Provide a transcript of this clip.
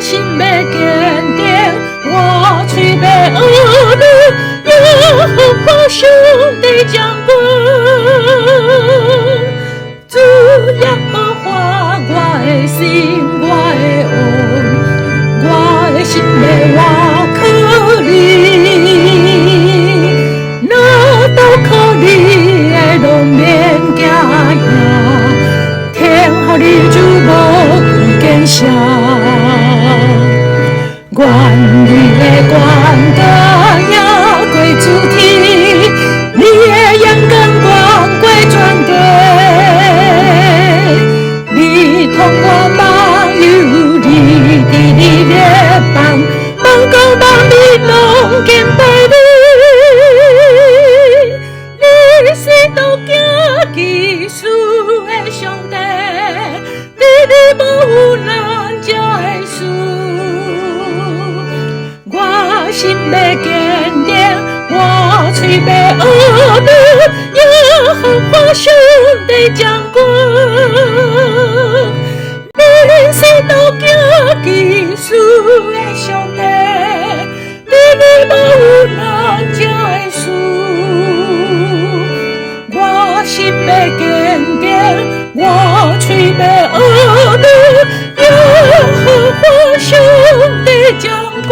心要坚定，我嘴要学你，耶和华上帝将军。主耶和华，我的心，我的魂，我的心要我靠你，哪都靠你的路免惊吓，天予你主无见证，愿你的管家也过主天，你的阳光光过全地。你同我梦游，你伫你的房，梦讲梦你拢见拜你。你是道行奇事的上帝，你无有难遮的事。我心要坚定，我嘴要学你，耶和华上帝将军。你是道行奇事的上帝，你无有难遮的事。我心要坚定，我嘴要学你，耶和华上帝将军。